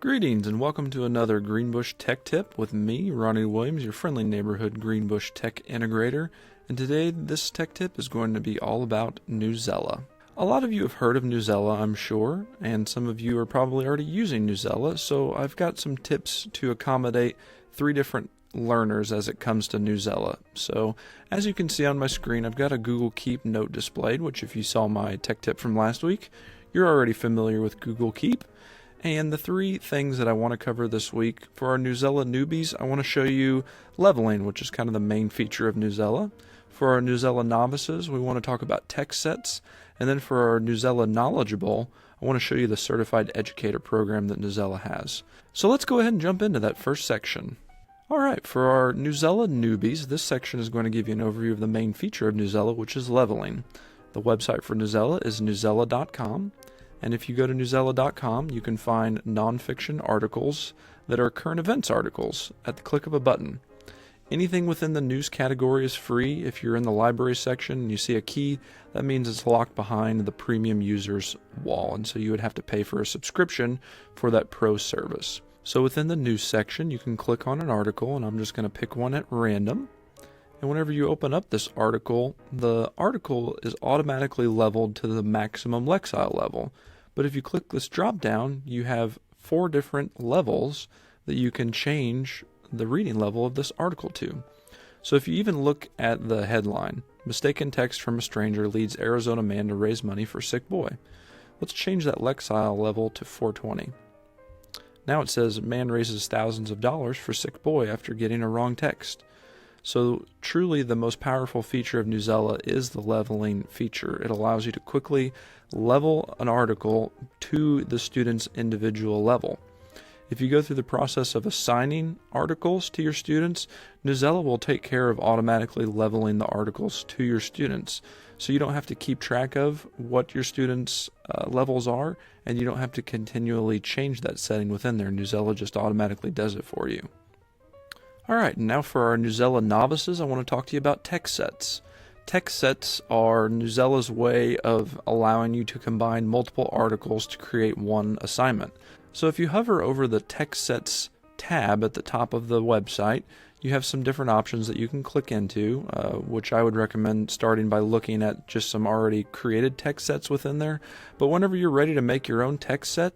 Greetings and welcome to another Greenbush Tech Tip with me, Ronnie Williams, your friendly neighborhood Greenbush Tech Integrator. And today this tech tip is going to be all about Newsela. A lot of you have heard of Newsela, I'm sure, and some of you are probably already using Newsela, so I've got some tips to accommodate 3 different learners as it comes to Newsela. So as you can see on my screen, I've got a Google Keep note displayed, which if you saw my tech tip from last week, you're already familiar with Google Keep. And the 3 things that I want to cover this week, for our Newsela newbies, I want to show you leveling, which is kind of the main feature of Newsela. For our Newsela novices, we want to talk about text sets. And then for our Newsela knowledgeable, I want to show you the Certified Educator program that Newsela has. So let's go ahead and jump into that first section. Alright, for our Newsela newbies, this section is going to give you an overview of the main feature of Newsela, which is leveling. The website for Newsela is newsela.com. And if you go to newsela.com, you can find nonfiction articles that are current events articles at the click of a button. Anything within the news category is free. If you're in the library section and you see a key, that means it's locked behind the premium users wall, and so you would have to pay for a subscription for that pro service. So within the news section, you can click on an article, and I'm just going to pick one at random. And whenever you open up this article, the article is automatically leveled to the maximum Lexile level. But if you click this drop down, you have 4 different levels that you can change the reading level of this article to. So if you even look at the headline, mistaken text from a stranger leads Arizona man to raise money for sick boy. Let's change that Lexile level to 420. Now it says man raises thousands of dollars for sick boy after getting a wrong text. So truly the most powerful feature of Newsela is the leveling feature. It allows you to quickly level an article to the student's individual level. If you go through the process of assigning articles to your students, Newsela will take care of automatically leveling the articles to your students. So you don't have to keep track of what your students' levels are, and you don't have to continually change that setting within there. Newsela just automatically does it for you. Alright, now for our Newsela novices, I want to talk to you about text sets. Text sets are Newsela's way of allowing you to combine multiple articles to create one assignment. So if you hover over the text sets tab at the top of the website, you have some different options that you can click into, which I would recommend starting by looking at just some already created text sets within there. But whenever you're ready to make your own text set,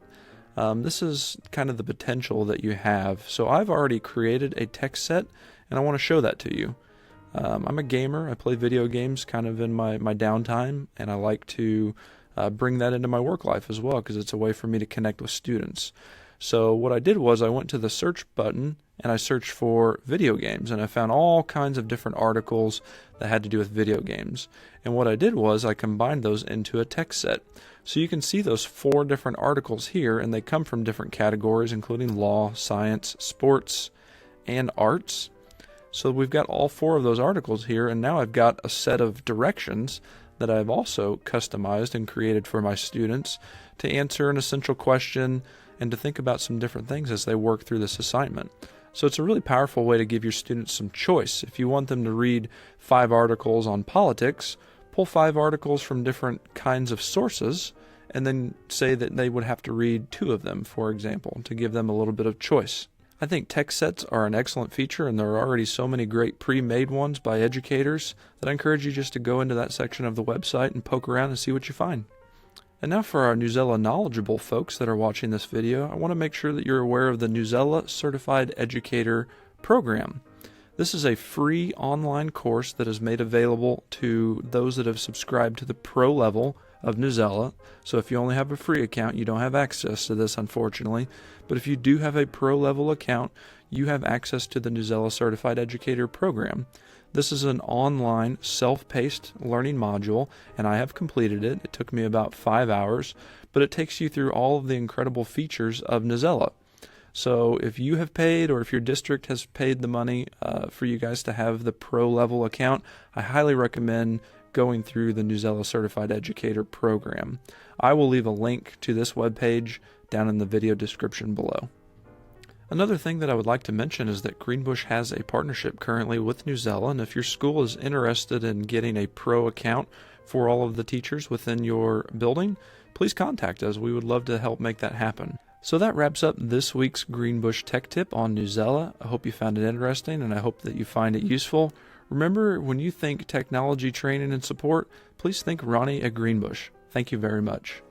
this is kind of the potential that you have. So I've already created a text set, and I want to show that to you. I'm a gamer. I play video games kind of in my downtime, and I like to bring that into my work life as well because it's a way for me to connect with students. So what I did was I went to the search button and I searched for video games, and I found all kinds of different articles that had to do with video games. And what I did was I combined those into a text set. So you can see those 4 different articles here, and they come from different categories including law, science, sports, and arts. So we've got all 4 of those articles here, and now I've got a set of directions that I've also customized and created for my students to answer an essential question and to think about some different things as they work through this assignment. So it's a really powerful way to give your students some choice. If you want them to read 5 articles on politics, pull 5 articles from different kinds of sources and then say that they would have to read 2 of them, for example, to give them a little bit of choice. I think text sets are an excellent feature, and there are already so many great pre-made ones by educators that I encourage you just to go into that section of the website and poke around and see what you find. And now for our Newsela knowledgeable folks that are watching this video, I want to make sure that you're aware of the Newsela Certified Educator program. This is a free online course that is made available to those that have subscribed to the pro level of Newsela. So if you only have a free account, you don't have access to this, unfortunately. But if you do have a pro level account, you have access to the Newsela Certified Educator program. This is an online self-paced learning module, and I have completed it. It took me about 5 hours, but it takes you through all of the incredible features of Newsela. So if you have paid, or if your district has paid the money for you guys to have the pro level account, I highly recommend going through the Newsela Certified Educator program. I will leave a link to this webpage down in the video description below. Another thing that I would like to mention is that Greenbush has a partnership currently with Newsela, and if your school is interested in getting a pro account for all of the teachers within your building, please contact us. We would love to help make that happen. So that wraps up this week's Greenbush Tech Tip on Newsela. I hope you found it interesting, and I hope that you find it useful. Remember, when you think technology training and support, please think Ronnie at Greenbush. Thank you very much.